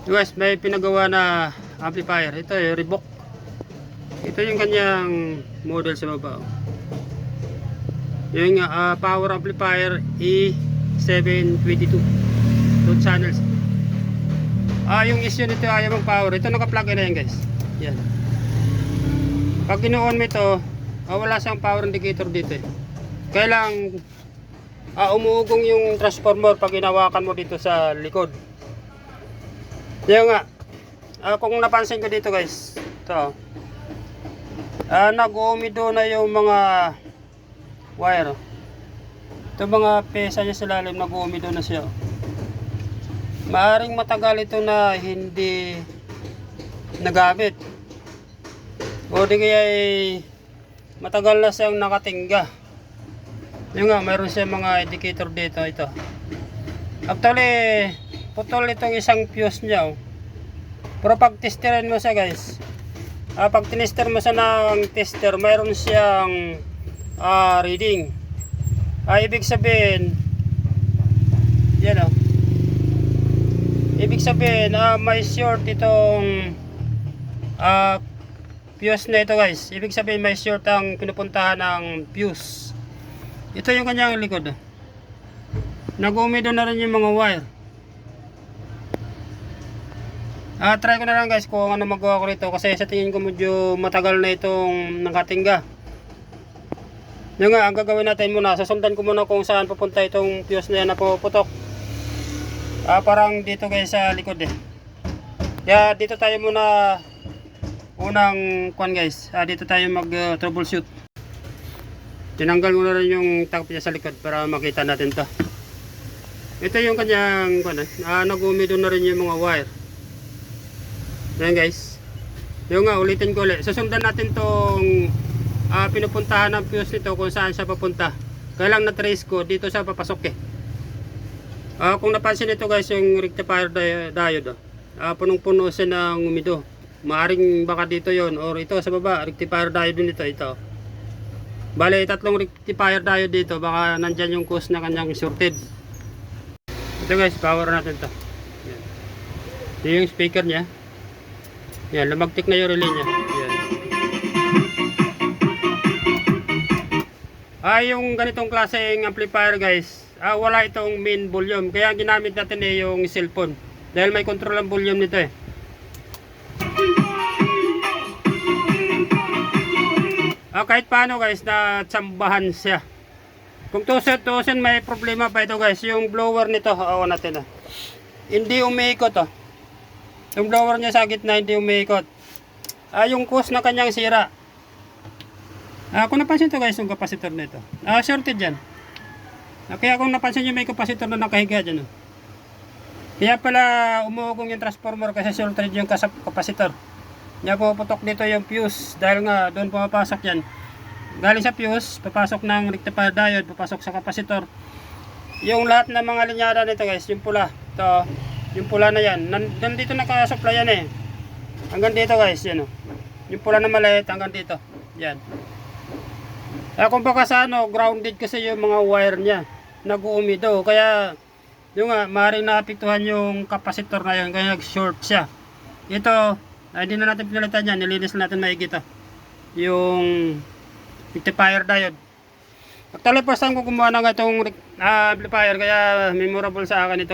Guys, may pinagawa na amplifier. Ito yung Reebok. Ito yung kanyang model sa baba. Yung power amplifier E722 2 channels. Yung issue nito ayaw mag power. Ito naka-plug in na yan, guys. Yan. Pag ginoon mo ito, wala siyang power indicator dito eh. Kaya lang umuugong yung transformer pag hinawakan mo dito sa likod. Yan nga. Kung napansin ko dito, guys, ito nag-umido na yung mga wire. Ito mga pesa niya sa lalim, nag-umido na siya. Maaring matagal ito na hindi nagamit, o di kaya matagal na siyang nakatingga. Yung nga, mayroon siya mga indicator dito. Ito actually putol itong isang fuse niya pero pag testerin mo siya, guys, pag tinester mo siya ng tester, mayroon siyang reading. Ibig sabihin yan ibig sabihin may short itong fuse na ito, guys. Ibig sabihin may short ang pinupuntahan ng fuse. Ito yung kanyang likod. Nag-umido na rin yung mga wire. Try ko na lang, guys, kung ano magawa ko rito, kasi sa tingin ko medyo matagal na itong nakatingga. Yung nga, ang gagawin natin muna, sasundan ko muna kung saan pupunta itong fuse na yan na puputok. Parang dito, guys, sa likod eh. Kaya dito tayo muna unang kuan, guys. Dito tayo mag troubleshoot. Tinanggal ko na rin yung takip niya sa likod para makita natin to. Ito yung kanyang kuan, nag-umido na rin yung mga wire. Yan, guys. Yung nga, ulitin ko ulit. Susundan natin tong pinupuntahan ng fuse nito kung saan siya papunta. Kaya lang na-trace ko, dito siya papasok eh. Kung napansin ito, guys, yung rectifier diode, punong-puno siya ng umido. Maaring baka dito yon, or ito sa baba, rectifier diode nito, ito. Bale, tatlong rectifier diode dito, baka nandyan yung cause na kanyang shorted. Ito, guys, power natin to. Yan. Ito yung speaker niya. Yan, lumagtik na yung relay niya. Yan. Yung ganitong klaseng amplifier, guys, wala itong main volume. Kaya ginamit natin yung cellphone. Dahil may control ang volume nito eh. Kahit paano, guys, na tsambahan siya. Kung tusin may problema pa ito, guys. Yung blower nito, natin hindi umiikot Yung blower niya sa gitna hindi umiikot. Yung cause na kanyang sira. Kung napansin ito, guys, yung capacitor nito. Shorted yan. Kaya kung napansin nyo, may capacitor na nakahiga dyan. Kaya pala umuugong yung transformer kasi shorted yung capacitor. Kaya puputok dito yung fuse dahil nga doon pumapasok yan. Galing sa fuse, papasok ng rectifier diode, papasok sa capacitor. Yung lahat ng mga linyada nito, guys, yung pula. Ito, yung pula na yan. Nandito nakasupply yan eh. Hanggang dito, guys, yan yung pula na maliit hanggang dito. Yan. Kung baka sa grounded kasi yung mga wire niya, nag-uumido. Kaya yung nga, maaaring naapektuhan yung capacitor na yun, kaya nag-short siya. Ito, hindi na natin pinalitan yan, nilinis natin maigi ito. Yung rectifier diode. Actually, first time ko gumawa ng itong amplifier, kaya memorable sa akin ito.